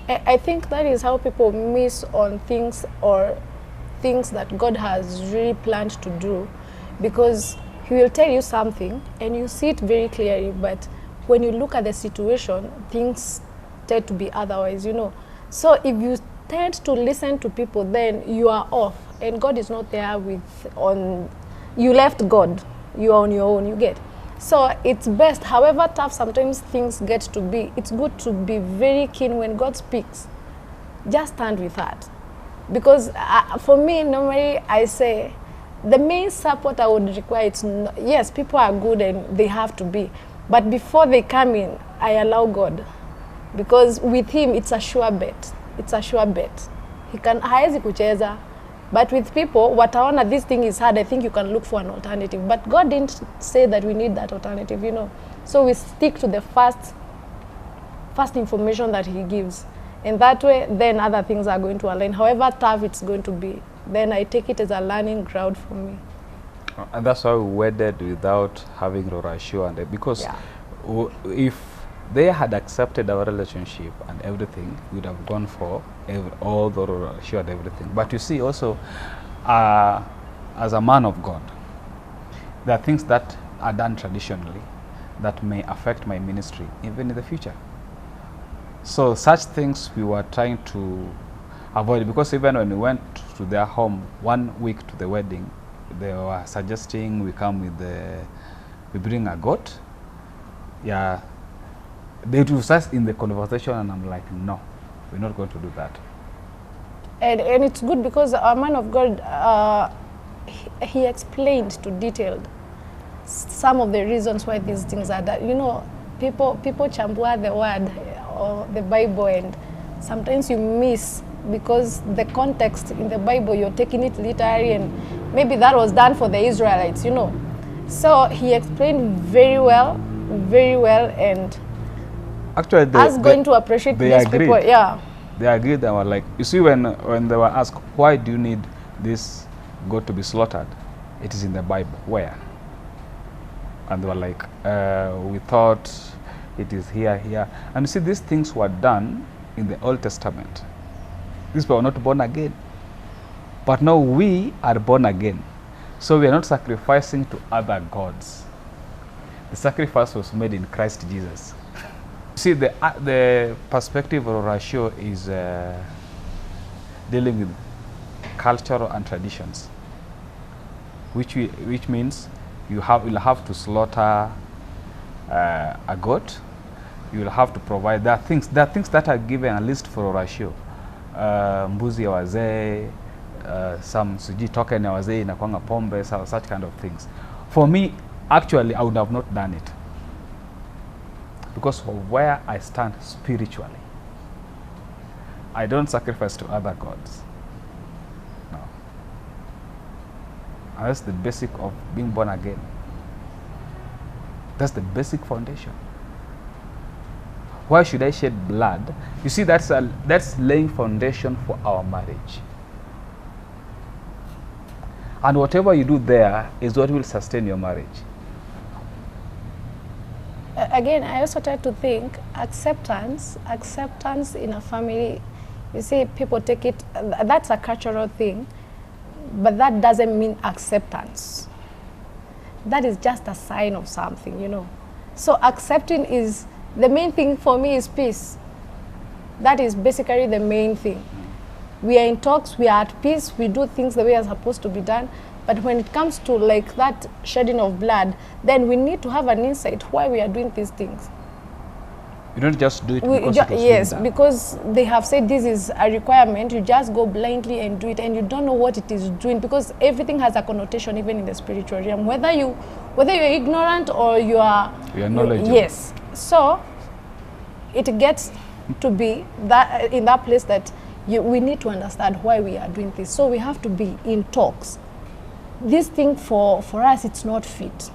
I think that is how people miss on things, or things that God has really planned to do, because he will tell you something and you see it very clearly, but when you look at the situation, things tend to be otherwise, you know. So if you tend to listen to people, then you are off, and God is not there you left God, you are on your own, you get. So it's best, however tough sometimes things get to be, it's good to be very keen when God speaks. Just stand with that. Because for me, normally I say, the main support I would require, yes, people are good and they have to be, but before they come in, I allow God. Because with him, it's a sure bet. It's a sure bet. He can, HAWEZI kucheza. But with people, wataona this thing is hard, I think you can look for an alternative. But God didn't say that we need that alternative, you know. So we stick to the first information that he gives. And that way, then other things are going to align. However tough it's going to be, then I take it as a learning ground for me. And that's why we wedded without having Rorasho, and because if they had accepted our relationship and everything, we'd have gone for all the Rorasho and everything. But you see also, as a man of God, there are things that are done traditionally that may affect my ministry even in the future. So such things we were trying to avoid, because even when we went to their home 1 week to the wedding, they were suggesting we bring a goat. Yeah, they was us in the conversation, and I'm like, no, we're not going to do that. And it's good because our man of God, he explained to detailed some of the reasons why these things are done. You know, people chambua the word or the Bible, and sometimes you miss, because the context in the Bible, you're taking it literally, and maybe that was done for the Israelites, you know. So he explained very well, and actually going to appreciate these people. Yeah, they agreed. They were like, you see, when they were asked, why do you need this goat to be slaughtered, it is in the Bible. Where? And they were like, we thought it is here. And you see, these things were done in the Old Testament. These people were not born again, but now we are born again, so we are not sacrificing to other gods. The sacrifice was made in Christ Jesus. See, the perspective of Rorasho is dealing with cultural and traditions, which means you'll have to slaughter a goat. You will have to provide. There are things that are given a list for Rorasho. Mbuzi ya wazee, some suji token ya wazee inakwanga pombe, such kind of things. For me, actually, I would have not done it, because of where I stand spiritually. I don't sacrifice to other gods. No. And that's the basic of being born again. That's the basic foundation. Why should I shed blood? You see, that's laying foundation for our marriage. And whatever you do there is what will sustain your marriage. Again, I also try to think acceptance in a family. You see, people take it, that's a cultural thing, but that doesn't mean acceptance. That is just a sign of something, you know. So accepting is, the main thing for me is peace. That is basically the main thing. We are in talks, we are at peace, we do things the way they're supposed to be done. But when it comes to like that shedding of blood, then we need to have an insight why we are doing these things. You don't just do it because it was yes, done. because they have said this is a requirement. You just go blindly and do it, and you don't know what it is doing, because everything has a connotation, even in the spiritual realm. Whether you're ignorant or you are knowledgeable. Yes. So it gets to be that in that place that we need to understand why we are doing this. So we have to be in talks. This thing for us, it's not fit.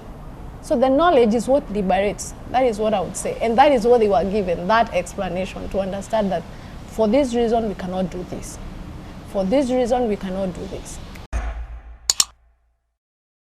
So the knowledge is what liberates. That is what I would say. And that is what they were given, that explanation, to understand that for this reason we cannot do this. For this reason we cannot do this.